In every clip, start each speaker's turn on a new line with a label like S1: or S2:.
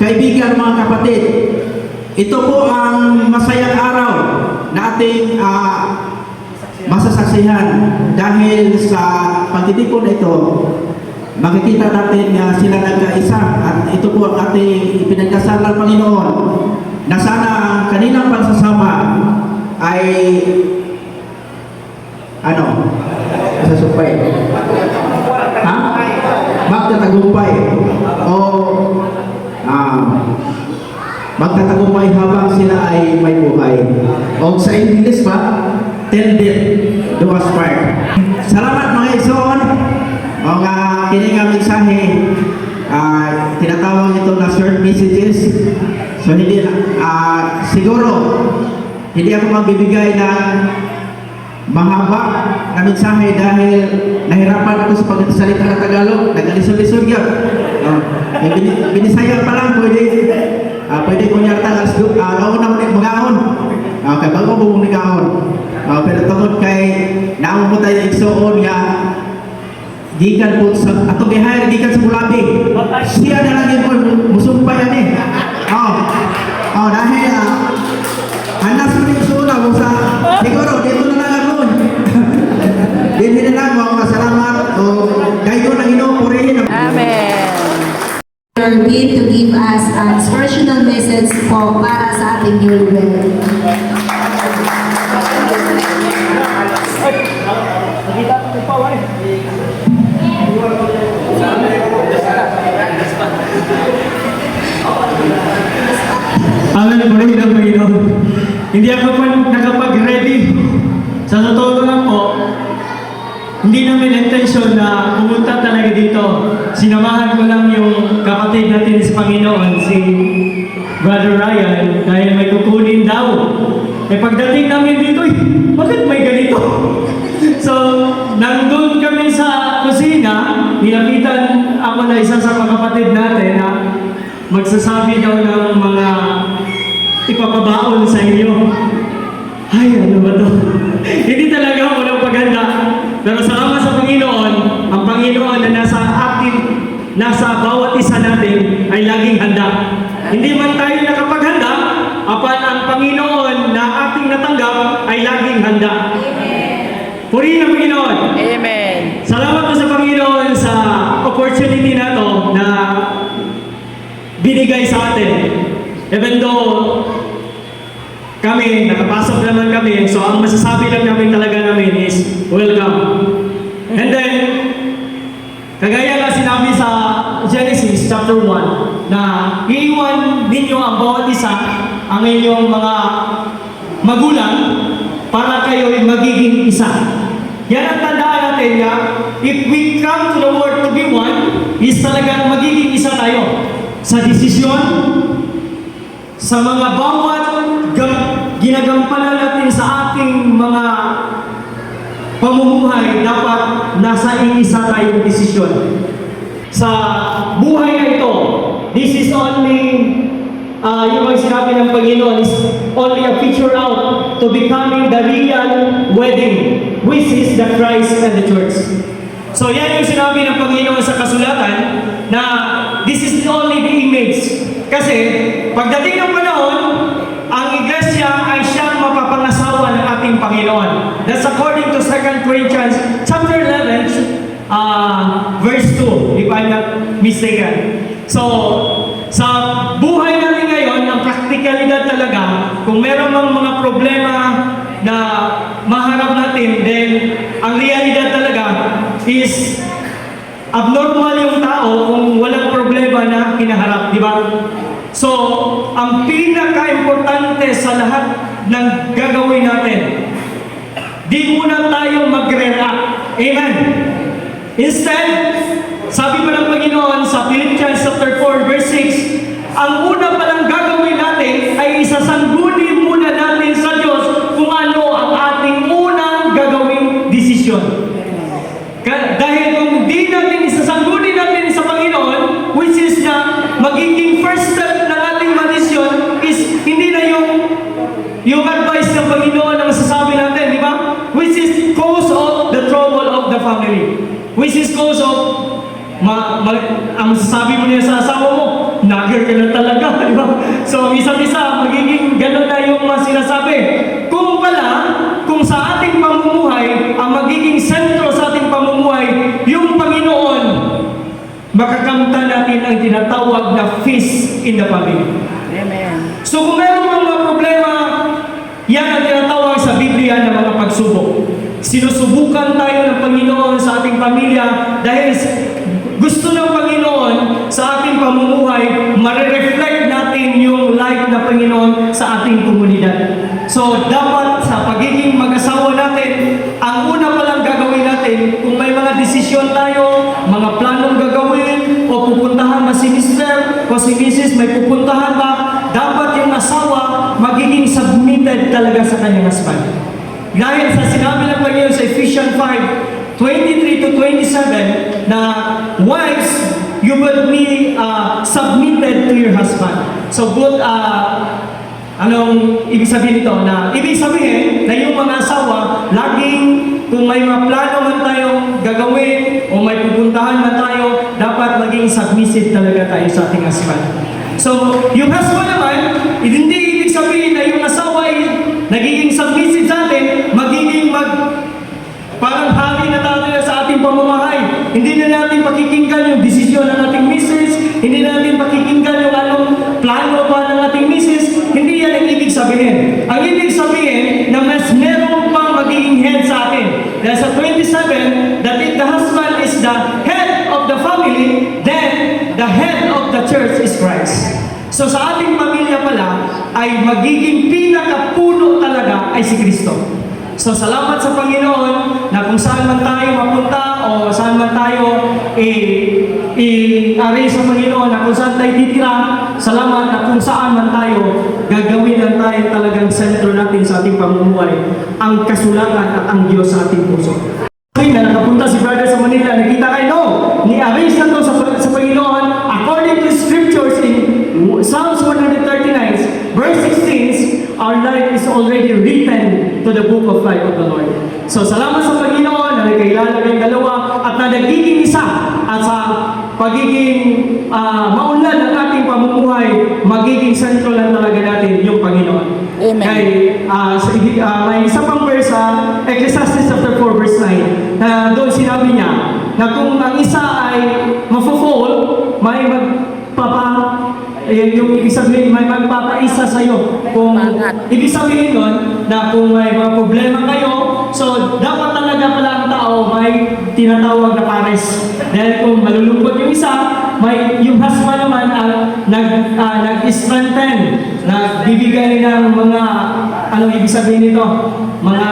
S1: Kaibigan, mga kapatid, ito po ang masayang araw na ating masasaksihan dahil sa pagtitipon ito, makikita natin na sila nagkaisa at ito po ang ating ipinagdasal ng Panginoon na sana ang kanilang pagsasama ay masasumpay. Ha? Magtatagumpay o magtatagumpay habang sila ay may buhay. O sa English ba? Till death do us part. Salamat mga Ison. O nga kini nga mensahe, tinatawag ito na short messages. So hindi siguro hindi ako magbibigay ng mahaba na mensahe dahil nahirapan ako sa pagsalita ng Tagalog. Nagalisod-lisod yan. Binisaya pa lang pwede ko niya tagas nauna mo rin mag-ahon. Kaya bago mo mong nag-ahon. Pero tungkol kay naamo mo tayo igsoon nga gikan po sa atong gihay gikan sa Bulabi. Siya na lang yun po musumpay yan dahil handas mo rin suuna mo sa siguro dito na lang ako. Hindi na lang mga salamat o kayo na inupurihin.
S2: Amen.
S3: Bid to give us an inspirational message po para sa ating newlywed.
S4: Alam mo rin ang Panginoon. Hindi ako pa nakapag-ready. Sa totoo lang po, hindi namin intention na pumunta talaga dito. Sinamahan ko lang yung kapatid natin sa Panginoon, si Brother Ryan, dahil may kukunin daw. Pagdating namin dito, bakit may ganito? So, nandun kami sa kusina, nilapitan ako na isa sa mga kapatid natin na magsasabi daw ng mga ipapabaon sa inyo. Ay, ano ba to? Hindi talaga walang paghanda. Pero salamat sa Panginoon, ang Panginoon na nasa bawat isa natin ay laging handa. Hindi man tayo nakapaghanda, apan ang Panginoon na ating natanggap ay laging handa. Purihin ang Panginoon.
S2: Amen.
S4: Salamat po sa Panginoon sa opportunity na to na binigay sa atin. Even though kami, nakapasok naman kami, so ang masasabi lang namin talaga namin is, welcome. And then, kagaya nga sinabi sa Genesis chapter 1, na iiwan ninyo ang bawat isa, ang inyong mga magulang, para kayo ay magiging isa. Yan ang tandaan natin na, if we come to the world to be one, is talagang magiging isa tayo. Sa desisyon, sa mga bawat ginagampanan natin sa ating mga pamumuhay, dapat nasa isa tayong desisyon. Sa buhay na ito, this is only, yung mga sinabi ng Panginoon, is only a picture out to becoming the real wedding, which is the Christ and the church. So yan yung sinabi ng Panginoon sa kasulatan, na this is only the image. Kasi pagdating ng panahon, ang iglesia ay siyang mapapangasawa ng ating Panginoon. That's according to 2 Corinthians chapter 11, verse 2, if I'm not mistaken. So, sa buhay natin ngayon, ang praktikalidad talaga, kung meron mang mga problema na maharap natin, then ang realidad talaga is abnormal yung tao kung walang problema na kinaharap, di ba? So, ang pinaka-importante sa lahat ng gagawin natin, di muna tayo magre-react. Amen? Instead, sabi pa ng Panginoon sa Philippians chapter 4, verse 6, ang una palang gagawin natin ay isasangguni muna natin sa Diyos kung ano ang ating unang gagawing desisyon. Dahil kung di natin isasangguni natin sa Panginoon, which is na magiging first step ng ating desisyon is hindi na yung advice ng Panginoon na masasabi natin, di ba? Which is cause of the trouble of the family. Which is cause of ang sasabi mo niya sa asawa mo, nagger ka na talaga. tinatawag na feast in the family.
S2: Amen.
S4: So kung meron mga problema, yan ang tinatawag sa Biblia na mga pagsubok. Sinusubukan tayo ng Panginoon sa ating pamilya dahil gusto ng Panginoon sa ating pamumuhay, ma-reflect natin yung life ng Panginoon sa ating komunidad. So dapat sa pagiging mag-asawa natin, ang una pa lang gagawin natin, kung may mga desisyon tayo, mga planong gagawin, o pupuntahan ba si Mr. o si Mrs. may pupuntahan ba, dapat yung asawa magiging submitted talaga sa kanyang husband. Dahil sa sinabi ng Panginoon sa Ephesians 5:23 to 27 na wives, you will be submitted to your husband. So good, anong ibig sabihin nito? Na ibig sabihin na yung mga asawa, laging kung may mga plano man tayong gagawin o may pupuntahan man tayo, dapat maging submissive talaga tayo sa ating husband. So, yung husband naman, hindi ibig sabihin na yung asawa ay nagiging submissive sa atin, magiging parang hali na tayo sa ating pamamahay. Hindi na natin pakikinggan yung desisyon ng ating misis, hindi na natin pakikinggan yung anong plano pa ng ating misis. Hindi yan ang ibig sabihin. Ang ibig sabihin na mas meron pang magiging head sa atin. Dahil sa 27, that if the husband is the head of the family, then the head of the church is Christ. So sa ating pamilya pala, ay magiging pinakapuno talaga ay si Kristo. So salamat sa Panginoon na kung saan man tayo mapunta o saan man tayo i-array sa Panginoon na kung saan tayo titira, salamat na kung saan man tayo gagawin lang tayo talagang sentro natin sa ating pamumuhay, ang kasulatan at ang Diyos sa ating puso. Na nakapunta si brother sa Manila, nakita kayo, no, ni-arrange na to sa Panginoon according to scriptures in Psalms 139, verse 16, our life is already written to the book of life of the Lord. So salamat sa Panginoon na nagkailala kayong dalawa at na nagiging isa at sa pagiging maunlad ng ating pamumuhay, magiging sentro lang talaga natin yung Panginoon.
S2: Amen.
S4: Kaya may isa pang verse sa Ecclesiastes chapter 4 verse 9 na doon sinabi niya na kung ang isa ay mafo-fall, may yung ibig sabihin, may magpapaisa sa'yo. Kung ibig sabihin nun, na kung may mga problema kayo, so dapat talaga pala ang tao may tinatawag na pares. Dahil kung malulungkot yung isa, may yung husband naman ang nag-strengthen, nagbibigay ng mga, anong ibig sabihin nito? Mga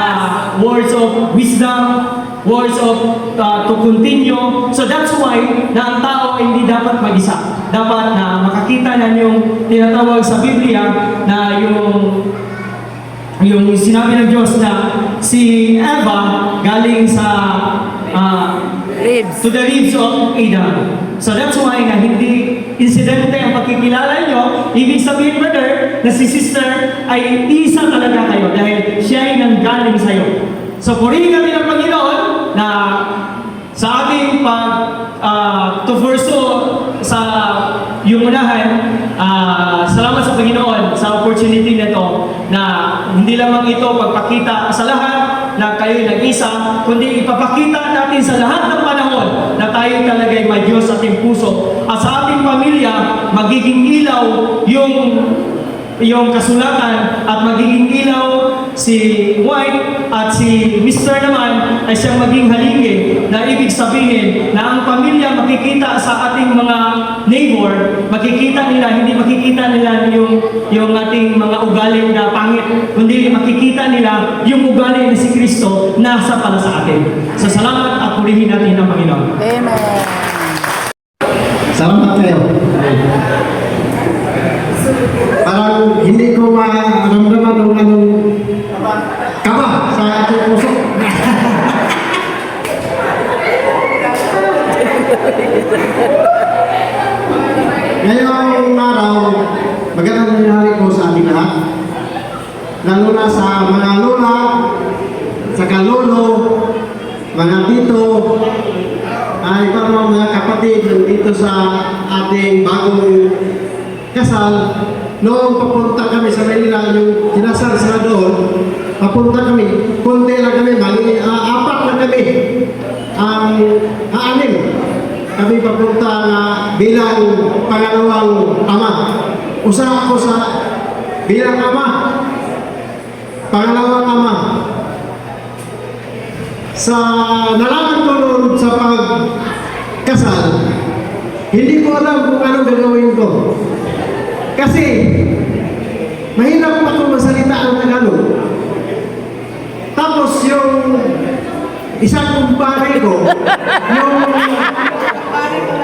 S4: words of wisdom, words of to continue. So that's why na ang tao hindi dapat mag-isa. Dapat na makakita na yung tinatawag sa Biblia na yung sinabi ng Diyos na si Eva galing sa
S2: Ribs.
S4: to the ribs of Adam. So that's why na hindi insidente ang pagkikilala nyo, ibig sabihin, brother, na si sister ay isa talaga kayo dahil siya ay nanggaling sa'yo. So purihin natin ang Panginoon na sa ating to pursue sa yung unahan, salamat sa Panginoon sa opportunity nito na hindi lamang ito pagpakita sa lahat na kayo'y nag-isa, kundi ipapakita natin sa lahat ng panahon na tayo talaga'y may Diyos sa ating puso. At sa ating pamilya, magiging ilaw yung kasulatan at magiging ilaw si White at si Mr. naman ay siyang maging haligi na ibig sabihin na ang pamilya makikita sa ating mga neighbor, makikita nila, hindi makikita nila yung ating mga ugali na pangit, kundi makikita nila yung ugali na si Kristo nasa pala sa atin. So salamat at purihin natin ang Panginoon.
S2: Amen.
S5: Salamat kayo. Parang hindi ko maramdaman ng anong kaba sa ating puso. Ngayong araw, magandang nangyari ko sa ating lahat. Lalo na sa mga lola, sa kalolo, mga tito, ay parang mga kapatid dito sa ating bagong kasal. Noong papunta kami sa Manila, yung kinasal sila doon, papunta kami, konti lang kami, apat lang kami, anim. Kami papunta na bilang pangalawang ama. Usa ako sa bilang ama, pangalawang ama. Sa nalaman ko noon sa pagkasal, hindi ko alam kung anong gagawin ko. Kasi, mahirap ako magsalita ng Tagalog. Tapos yung isang kumpare ko, yung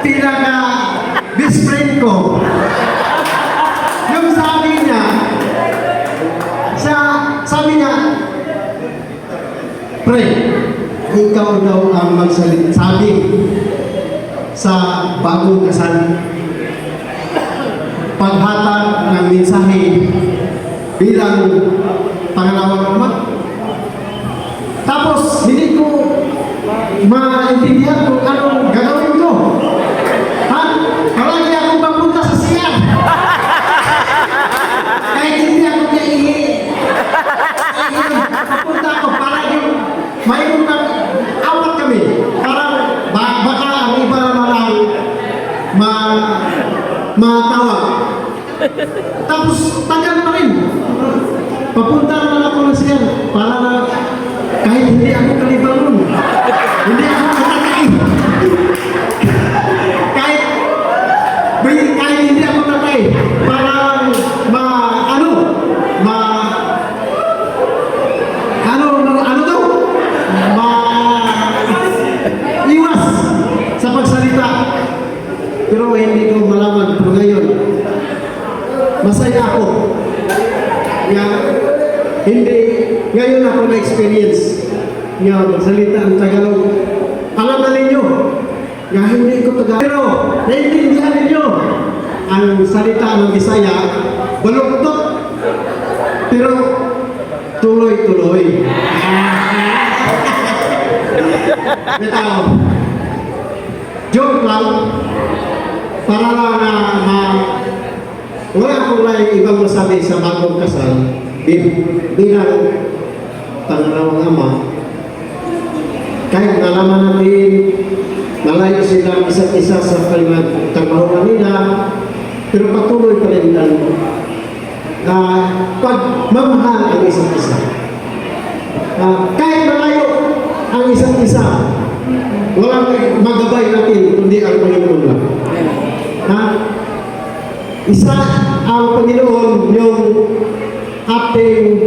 S5: pinaka best friend ko, yung sabi niya, pre, ikaw daw ang magsalita, sabi sa bagong kasal, paghatag ng mensahe bilang pangalawang ama. Tapos, hindi ko maintindihan kung anong gagawin ko. Ha? Palagi akong papunta sa siya. Kahit hindi ako kaihi. Papunta ako, palagi mayroon kang apat kami. Parang baka ang iba naman ang matawag. Tapos, tagal pa rin. Papunta naman ako na siya para na kahit hindi ako kalibang nun. Hindi ako tatay. kahit hindi ako tatay. Para iwas sa pagsalita. Pero hindi ko malaman. Pero ngayon, masaya ako. Ngayon ako na-experience nga magsalita ang Tagalog. Alam na ninyo, nga hindi ko Tagalog. Pero, naiintindihan ninyo, ang salita ng Bisaya, baluktot, pero tuloy-tuloy. Ito, joke lang, para lang na wala akong lang ibang masabi sa bagong kasal bilang pangalawang ama. Kahit nalaman natin malayo sila isa't isa sa pagtrabaho nila, pero patuloy pa rin ang pagmamahal ang isa't isa. Kahit malayo ang isa't isa, walang magabay natin kundi ang Panginoon lang. Isa ang Panginoon yung ating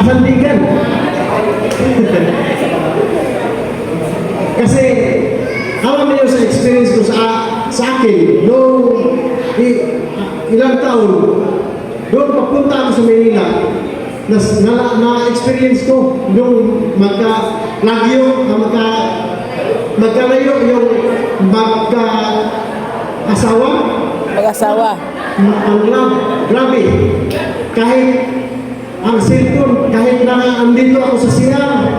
S5: sandigan. Kasi alam niyo sa experience ko sa akin, noong ilang taon, doon papunta ako sa Manila, na-experience ko nung magkalayo yung mag-asawa. Grabe. Kahit ang cellphone, kahit na andito ako sa siyang,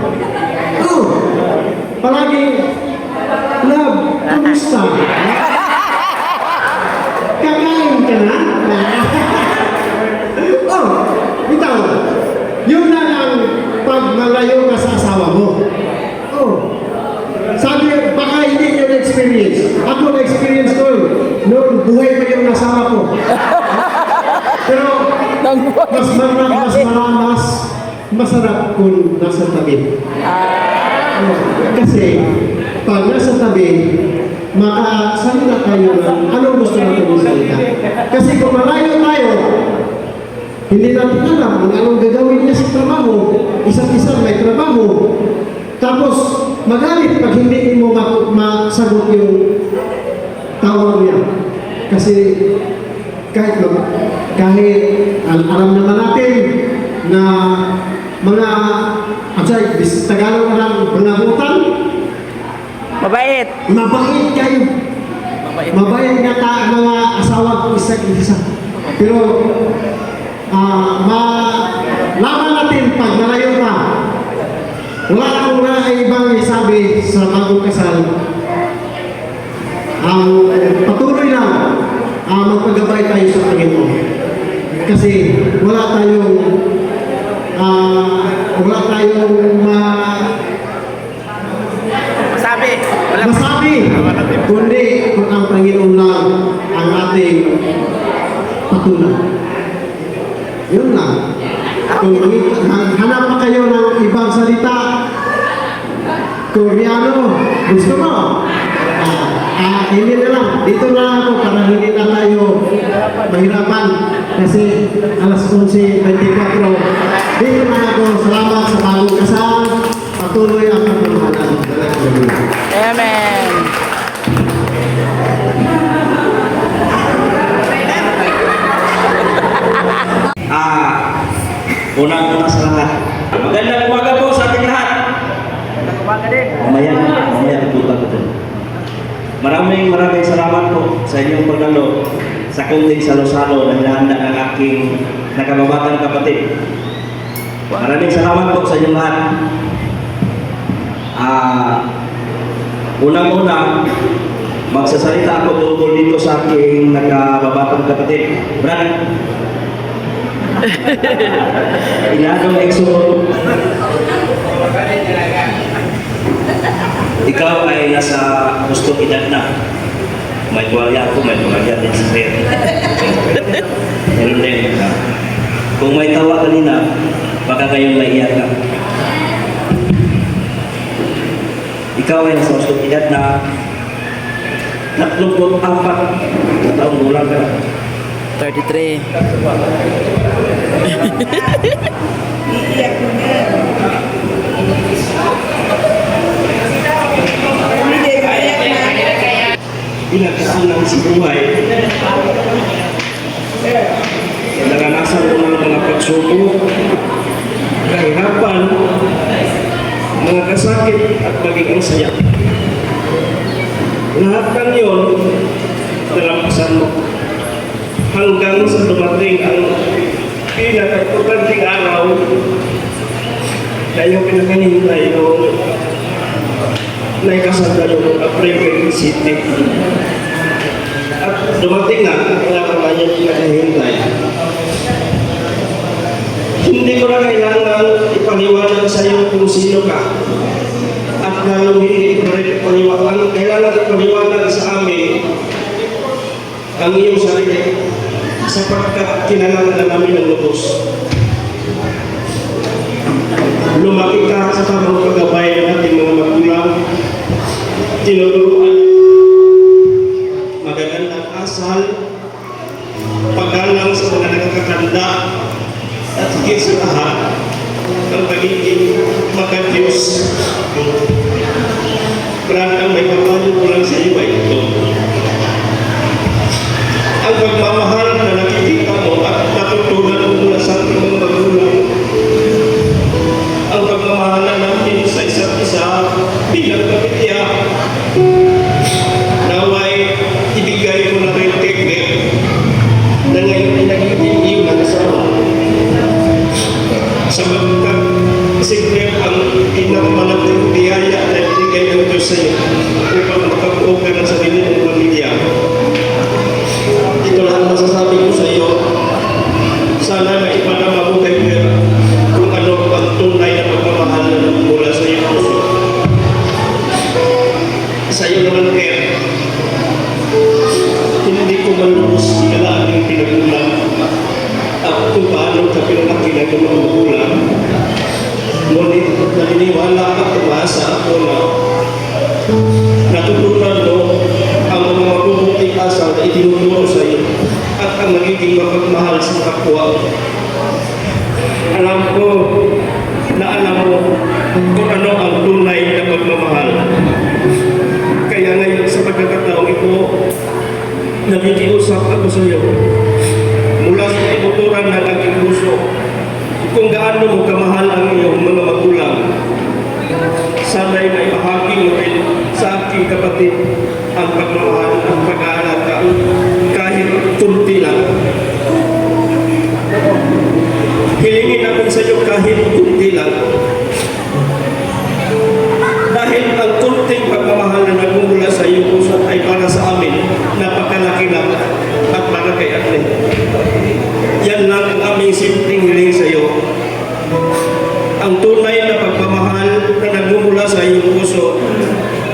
S5: palagi, love, kamusta? Kakain ka na? Bitaw. Yun na ang pagmalayo ka sa asawa mo. Sabi, baka hindi nyo na-experience. Ako na-experience ko noon, buhay pa yung asawa ko. Pero, mas masarap kung nasa tabi. Kasi, pag nasa tabi, makasalita tayo ng anong gusto natin magsalita. Kasi kung malayo tayo, hindi natin alam kung anong gagawin niya sa trabaho. Isa't isa may trabaho. Tapos, magalit pag hindi mo masagot yung tawag niya. Kasi, kahit alam naman natin na mga Tagalog na lang, mga butan.
S2: Mabait
S5: Kayo. Mabait nga mga asawa ko isa't isa. Pero, malaman natin pag nalayo ka, wala akong na ibang isabi sa bagong kasal. Patuloy lang magpagabay tayo sa Panginoon. Kasi wala tayong kundi kung ang Panginoon lang ang ating patulan. Yun lang. Kung hanap pa kayo ng ibang salita, Koreano, gusto mo? Hindi na lang. Dito na ako para hindi na tayo mahirapan. Kasi alas 11:24. Dito na ako. Salamat sa bagong kasal. Patuloy ang pagmamahalan.
S2: Amen.
S6: Unang-una sa lahat. Magandang umaga po sa ating lahat. Mamaya pupunta ko dun. Maraming salamat po sa inyong pagdalo sa kunting salo-salo na hinahanda ng aking nakababatang kapatid. Maraming salamat po sa inyong lahat. Unang-una, magsasalita ako tungkol dito sa aking nakababatang kapatid. Brad, Ilanong Exo, ikaw ay nasa gustong edad na. May tuwalya ako, may tuwalya din sa rin. Meron din. Kung may tawa kanina, baka kayong maiyak ka. Ikaw ay nasa gustong edad na 34 na taong gulang ka.
S2: 33.
S6: Pinagkaalam si buhay. Naranasan ko ng mga pagsubok, kahirapan, mga kasakit at magiging saya. Lahat ng yun, nalampasan mo. Hanggang sa dumating ang pinaka-importanting araw na yung pinakahinintay yung naikasanda yung April 27. At dumating na, wala ka na yung pinakahintay. Hindi ko na kailangan ipaliwanag sa iyo kung sino ka. At lalong hindi ko rin ipaliwanag, kailangan ipaliwanag sa amin ang iyong sarili sapagkat kinalala na namin ng lubos. Lumaki ka sa tamang paggabay ng ating mga magulang, tinuturuan, magagandang asal, paggalang sa mga nakakatanda, at higit sa lahat, ang pagiging makadiyos. Brad, ang may papayo ko lang sa iyo ay ito. Ang pagmamahal na nakikita mo at natutunan mo mula sa ating mga magulang. Ang pagmamahal natin sa isa't isa bilang pamilya. Naway ibigay mo na rin teknik na ngayon ay nagiging iyong nag-asawa. Sapagkat sikreto ang pinakamalaking biyaya na ibigay ng Diyos sa iyo upang makabuo ka ng sarili ng pamilya. Ito lang masasabi ko sa iyo. Sana na ipadama mo kay Kuya kung ano ang tunay na pagmamahal na mula sa iyong puso. Sa iyo naman, Kuya, hindi ko man lubos kailangan yung pinagulang at kung paano ka pinalaki ng mga magulang. Ngunit naniniwala at umasa ako na natutunan mo ang mga mabubuting asal na itinuturo sa iyo at ang nagiging mapagmahal sa kapwa. Alam ko na alam mo kung ano ang tunay na pagmamahal. Kaya ngayon sa pagkakataong ito, nakikiusap ako sa iyo mula sa ibuturan ng aking puso kung gaano mo kamahal ang iyong mga magulang. Sana'y maibahagi mo rin sa aking kapatid ang pagmamahal at pag-aalaga kahit kunti lang. Hilingin natin sa iyo kahit kunti lang. Dahil ang kunting pagmamahal na nagmumula sa iyong puso ay para sa amin, napakalaki lang at para kay Ate. Yan lang ang aming simpleng hiling sa iyo. Ang tunay na pagmamahal na nagmumula sa iyong puso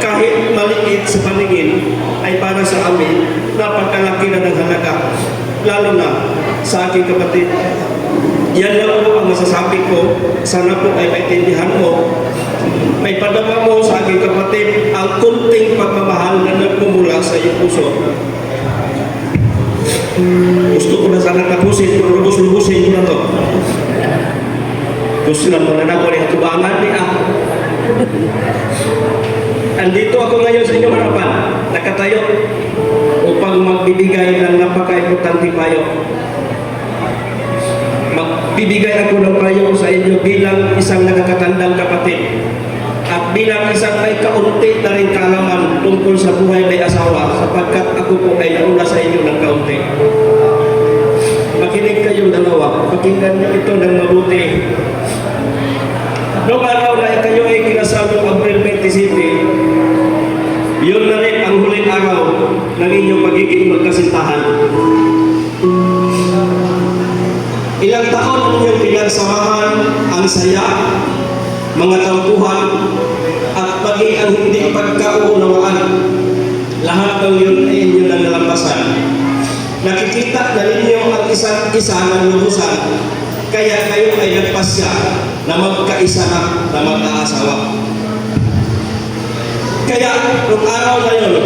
S6: kahit maliit sa paligid paningin ay para sa amin, napagkalaki na ng halaga, lalo na sa aking kapatid. Yan lang po ang masasabi ko. Sana po ay maintindihan mo. May padama mo sa aking kapatid ang kunting pagmamahal na nagmumula sa iyong puso. Gusto ko na sana tapusin, pero lubos-lubusin ko na to. Gusto na mananako rin tubangan niya. Andito ako ngayon sa inyong harapan, nakatayo upang magbibigay ng napaka-importanting payo. Magbibigay ako ng payo sa inyo bilang isang nakakatandang kapatid at bilang isang may kaunti na rin kaalaman tungkol sa buhay may asawa, sapagkat ako po ay nauna sa inyo ng kaunti. Makinig kayong dalawa, pakinggan niyo ito ng mabuti. Noong araw na kayo ay kinasal noong April 27, yun na rin ang huling araw ng inyong pagiging magkasintahan. Ilang taon ang inyong pinagsamahan, ang saya, mga tampuhan, at maging ang hindi pagkauunawaan. Lahat ng yun ay inyo na nalampasan. Nakikita na ninyo ang isa't isa ng lubusan, kaya kayo ay nagpasya na magkaisa na mag-aasawa. Kaya, nung araw na yun,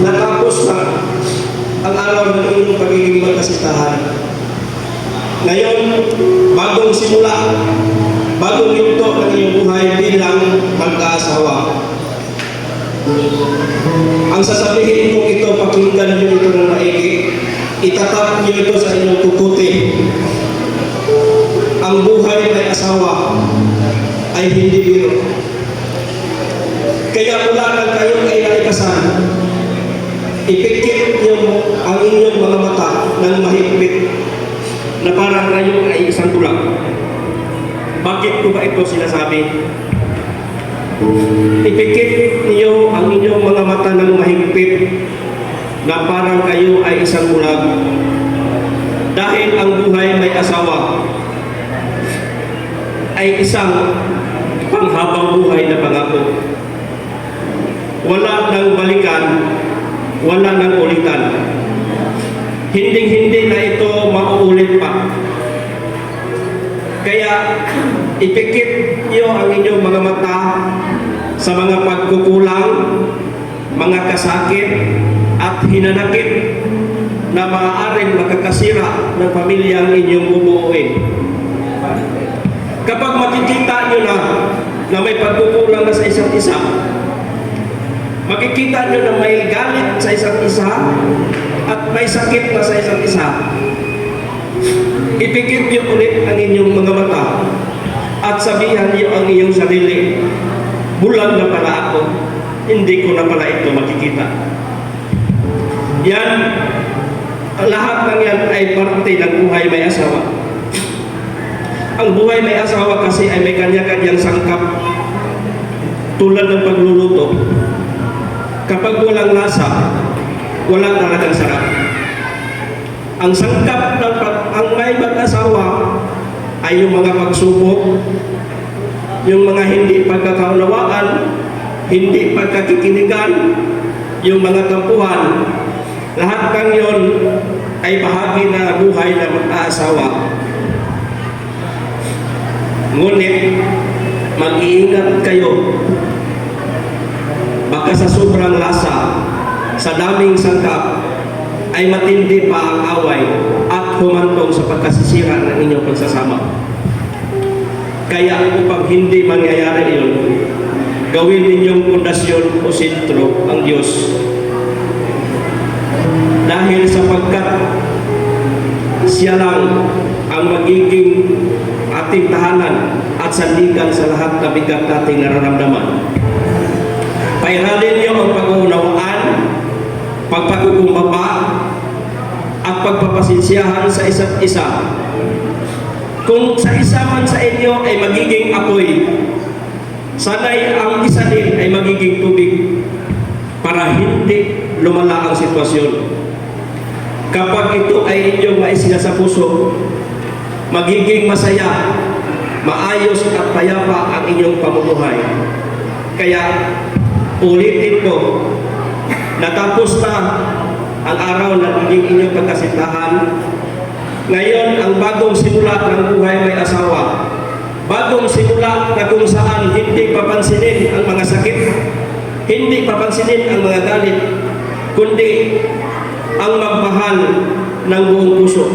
S6: natapos na ang araw ng inyong pagiging magkasitahan. Ngayon, bagong simula, bagong yugto ng inyong buhay bilang mag-aasawa. Ang sasabihin kong ito, pakinggan niyo ito ng maigi. Itatap niyo ito sa inyong tukuti. Ang buhay may asawa ay hindi biro. Kaya mula nang kayo ay naikasal, ipikit niyo ang inyong mga mata ng mahigpit na parang kayo ay isang tulak. Bakit ko ba ito sinasabi? Ipikit niyo ang inyong mga mata ng mahigpit na parang kayo ay isang bulag. Dahil ang buhay may asawa ay isang panghabang buhay na pangako. Wala nang balikan, wala nang ulitan. Hindi na ito mauulit pa. Kaya ipikit niyo ang inyong mga mata sa mga pagkukulang, mga kasakit at hinanakit na maaaring makakasira ng pamilyang inyong bubuuin. Kapag makikita nyo na may pagkukulang na sa isa't isa, makikita nyo na may galit sa isa't isa at may sakit na sa isa't isa, ipikit nyo ulit ang inyong mga mata at sabihan nyo ang iyong sarili, bulag na pala ako, hindi ko na pala ito makikita. Yan, lahat ng yan ay parte ng buhay may asawa. Ang buhay may asawa kasi ay may kanya-kanyang sangkap, tulad ng pagluluto. Kapag walang lasa, walang talagang sarap. Ang sangkap ng ang may mag-asawa ay yung mga pagsubok, yung mga hindi pagkakaunawaan, hindi pagkakikinigan, yung mga tampuhan. Lahat ng yon ay bahagi na buhay na mag-aasawa. Ngunit, mag-iingat kayo. Baka sa sobrang lasa, sa daming sangkap, ay matindi pa ang away at humantong sa pagkasisira ng inyong pagsasama. Kaya upang hindi mangyayari iyon, gawin ninyong pundasyon o sentro ang Diyos. Dahil sapagkat siya lang ang magiging ating tahanan at sandigan sa lahat na bigat nating nararamdaman. Pairalin niyo ang pag-uunawaan, pagpakukumbaba, at pagpapasensyahan sa isa't isa. Kung sa isa man sa inyo ay magiging apoy, sanay ang isa din ay magiging tubig para hindi lumala ang sitwasyon. Kapag ito ay inyong maisina sa puso, magiging masaya, maayos at payapa ang inyong pamumuhay. Kaya Ulitin ko, natapos na ang araw na naging inyong pagkasintahan. Ngayon, ang bagong simula ng buhay may asawa. Bagong simula na kung saan hindi papansinin ang mga sakit, hindi papansinin ang mga galit, kundi ang magmahal ng buong puso.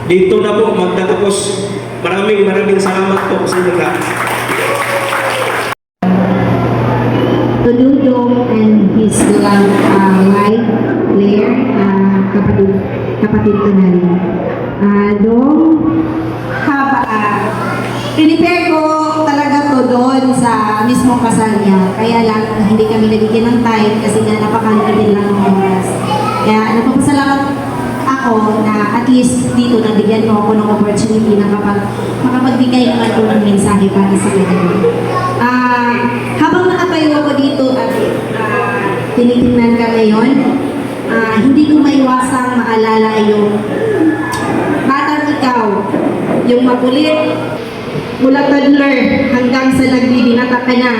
S6: Dito na po magtatapos. Maraming salamat po sa inyo lahat.
S3: To Dudong and his wife, Claire, kapatid ko na rin. Dong, prepare ko talaga to doon sa mismong kasal niya. Kaya lang, hindi kami nabigyan ng time kasi nga napakalitin lang ng oras. Kaya napapasalamat ako na at least dito nabigyan mo ako ng opportunity na makapagbigay naman ko ng mensahe para sa kanya. Habang nakatayo ako dito at tinitingnan ka ngayon, hindi ko maiwasang maalala yung batang ikaw, yung makulit, mula toddler hanggang sa nagbibinata ka na,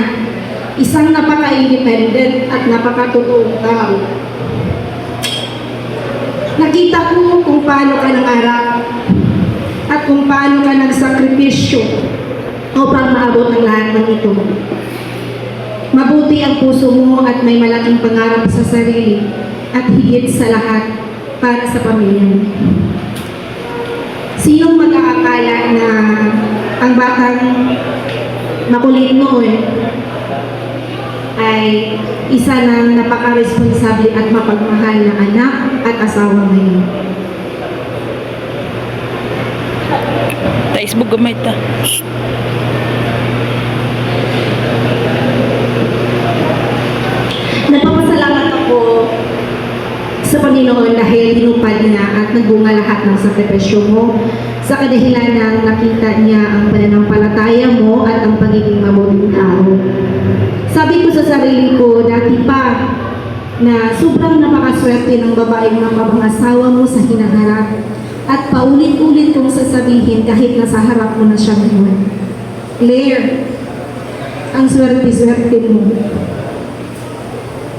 S3: isang napaka-independent at napaka-totoong tao. Nakita ko kung paano ka nangarap at kung paano ka nagsakripisyo upang maabot ang lahat ng ito. Mabuti ang puso mo at may malaking pangarap sa sarili at higit sa lahat para sa pamilya mo. Sinong mag-aakala na ang batang makulit noon ay isa ng napaka-responsable at mapagmahal na anak at asawa ngayon.
S2: Facebook gamay ta.
S3: Nagpapasalamat ako sa Panginoon dahil tinupad niya at nagbunga lahat ng sakripisyo mo sa kadahilan ng nakita niya ang pananampalataya mo at ang pagiging mabuting tao. Sabi ko sa sarili ko dati pa na sobrang napakaswerte ng babaeng mapapangasawa mo sa hinaharap at paulit-ulit kong sasabihin kahit nasa harap mo na siya ngayon. Claire, ang swerte-swerte mo.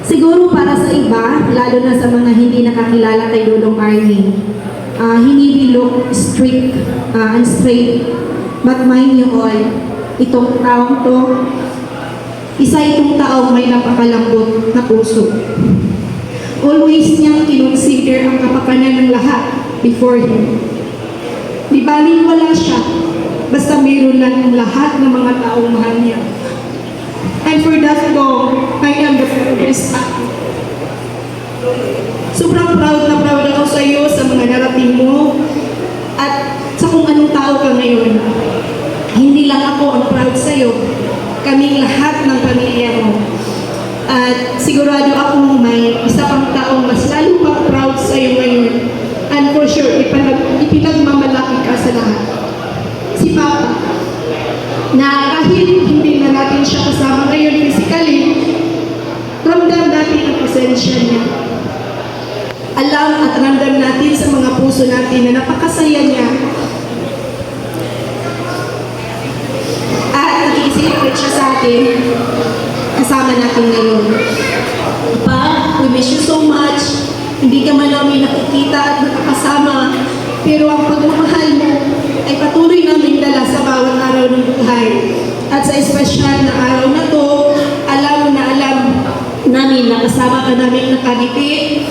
S3: Siguro para sa iba, lalo na sa mga hindi nakakilala kay Dudong Arnie, hindi look strict and straight, but mind you all, itong taong to, isa itong taong may napakalambot na puso. Always niyang kinonsider ang kapakanan ng lahat before him. Di baling wala siya, basta mayroon lang ang lahat ng mga taong mahal niya. And for that long, I am the proudest. Sobrang proud ako sa iyo sa mga narating mo at sa kung anong tao ka ngayon. Hindi lang ako ang proud sa iyo, kaming lahat ng pamilya mo. At sigurado akong may isa pang taong mas lalo pang proud sa iyo ngayon. And for sure, ipinagmamalaki ka sa lahat. Si Papa, na kahit hindi na natin siya kasama ngayon physically, ramdam natin ang presensya niya. Alam at ramdam natin sa mga puso natin na napakasaya niya. At nag-iisipit siya sa atin, kasama natin ngayon. Pa, we miss you so much. Hindi ka man namin nakikita at nakakasama, pero ang pagmamahal mo ay patuloy namin dala sa bawat araw ng buhay. At sa espesyal na araw na to, alam namin na kasama ka namin nakangiti,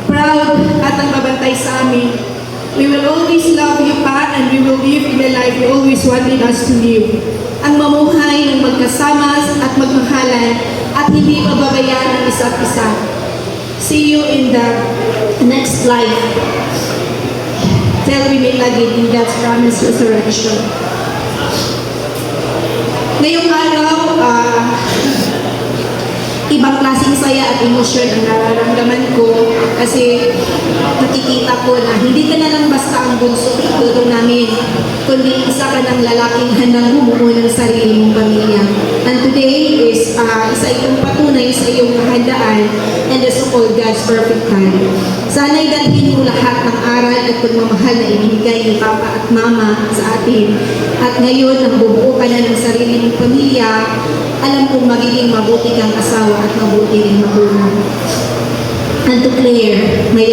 S3: proud at ang mabantay sa amin. We will always love you, Pa, and we will live in the life you always wanted us to live. Ang mamuhay ng magkasama at magmahalan at hindi pababayaan ng isa't isa. See you in the next life. Till we meet again in God's promised resurrection. Ngayong araw, ibang klaseng saya at emosyon ang nararamdaman ko kasi nakikita ko na hindi ka na lang basta ang bunso dito namin, kundi isa ka ng lalaking handang bumuo ng sarili mong pamilya. And today is isa itong patunay sa iyong kahandaan and the so-called God's perfect time. Sana'y dalhin mo lahat ng aral at pagmamahal na ibinigay ni Papa at Mama sa atin. At ngayon, nang bubuo ka na ng sarili mong pamilya, alam kong magiging mabuti kang asawa at mabuti rin magulang. And to Claire, my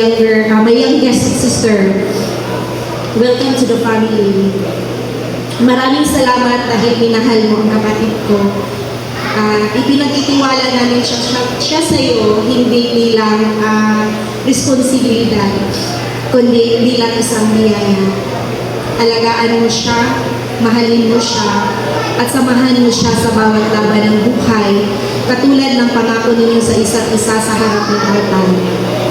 S3: youngest sister, welcome to the family. Maraming salamat dahil minahal mo ang kapatid ko. Ipinagtitiwala namin siya sa iyo, hindi bilang responsibilidad, kundi bilang isang biyaya. Alagaan mo siya, mahalin mo siya, at samahan mo siya sa bawat laban ng buhay, katulad ng pangako ninyo sa isa't isa sa harap ng altar.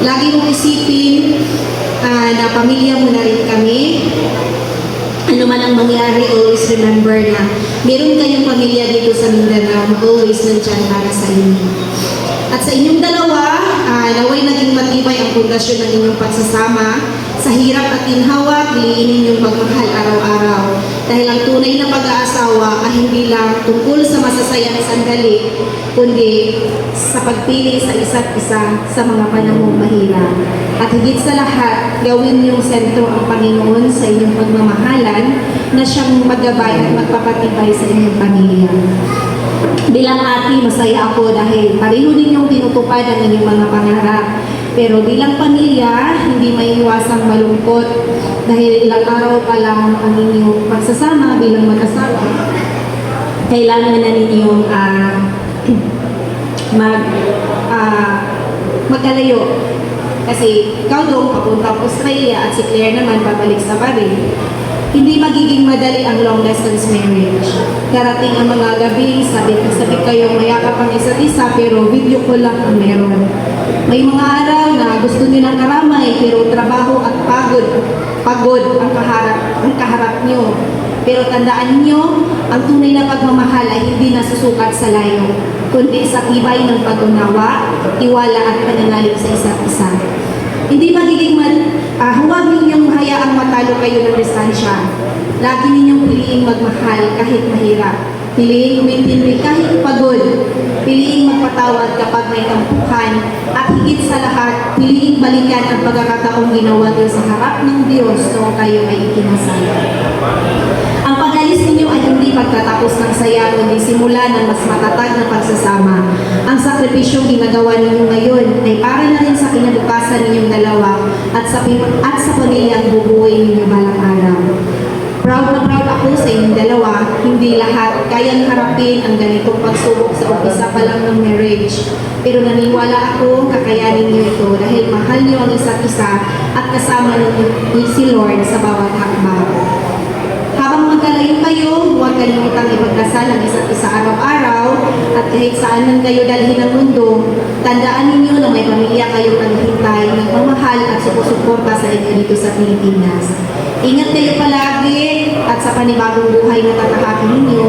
S3: Lagi mong isipin na pamilya mo na rin kami. Ano man ang mangyari, always remember na meron kayong pamilya dito sa Mindanao na always nandyan para sa inyo. At sa inyong dalawa, naway naging matibay ang pundasyon ng inyong pagsasama. Sa hirap at ginhawa, piliin ninyong magmahal araw-araw. Dahil ang tunay na pag-aasawa ay hindi lang tungkol sa masasayang sandali, kundi sa pagpili sa isa't isa sa mga panahong mahirap. At higit sa lahat, gawin niyong sentro ang Panginoon sa inyong pagmamahalan na siyang maggabay at magpapatibay sa inyong pamilya. Bilang ate, masaya ako dahil pareho ninyong tinutupad ang inyong mga pangarap. Pero bilang pamilya, hindi maiiwasang malungkot dahil ilang araw pa lang ang inyong pagsasama bilang mag-asawa. Kailangan na ninyong magkalayo. Kasi ikaw doon papunta Australia at si Claire naman babalik sa Paris. Hindi magiging madali ang long distance marriage. Darating ang mga gabi, sabik kayong mayakap ang isa't isa pero video call lang ang meron. May mga araw na gusto nilang karamay pero trabaho at pagod ang kaharap nyo. Pero tandaan nyo, ang tunay na pagmamahal ay hindi nasusukat sa layo, kundi sa tibay ng pag-unawa, tiwala at pananalig sa isa't isa. Hindi magiging huwag ninyong hayaang matalo kayo ng distansya. Lagi ninyong piliing magmahal kahit mahirap. Piliing umintindi kahit pagod. Piliing magpatawad kapag may tampuhan. At higit sa lahat, piliing balikan ang pagkakataong ginawa niyo sa harap ng Diyos noong kayo ay ikinasal. Ang pag-alis ninyo ay hindi pagtatapos ng saya, kundi simula ng mas matatag na pagsasama. Ang sakripisyong ginagawa ninyo ngayon ay para na rin sa kinabukasan ninyong dalawa at sa pamilyang bubuhay ninyo balang araw. Proud na proud ako sa inyong dalawa. Hindi lahat kayang harapin ang ganitong pagsubok sa umpisa pa lang ng marriage. Pero naniwala ako kakayanin niyo ito dahil mahal niyo ang isa't isa at kasama niyo si Lord sa bawat hakbang. Habang magkalayo kayo, huwag kalimutang ipagdasal ang isa't isa araw-araw at kahit saan man kayo dalhin ng mundo, tandaan ninyo na may pamilya kayong naghihintay, nagmamahal at susuporta sa inyo dito sa Pilipinas. Ingat kayo palagi at sa panibagong buhay na tatahakin ninyo.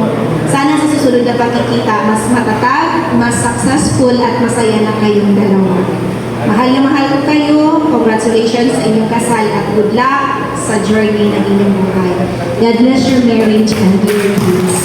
S3: Sana sa susunod na pagkikita, mas matatag, mas successful at masaya na kayong dalawa. Mahal na mahal ko kayo. Congratulations sa inyong kasal at good luck sa journey ng inyong buhay. God bless your marriage and dear peace.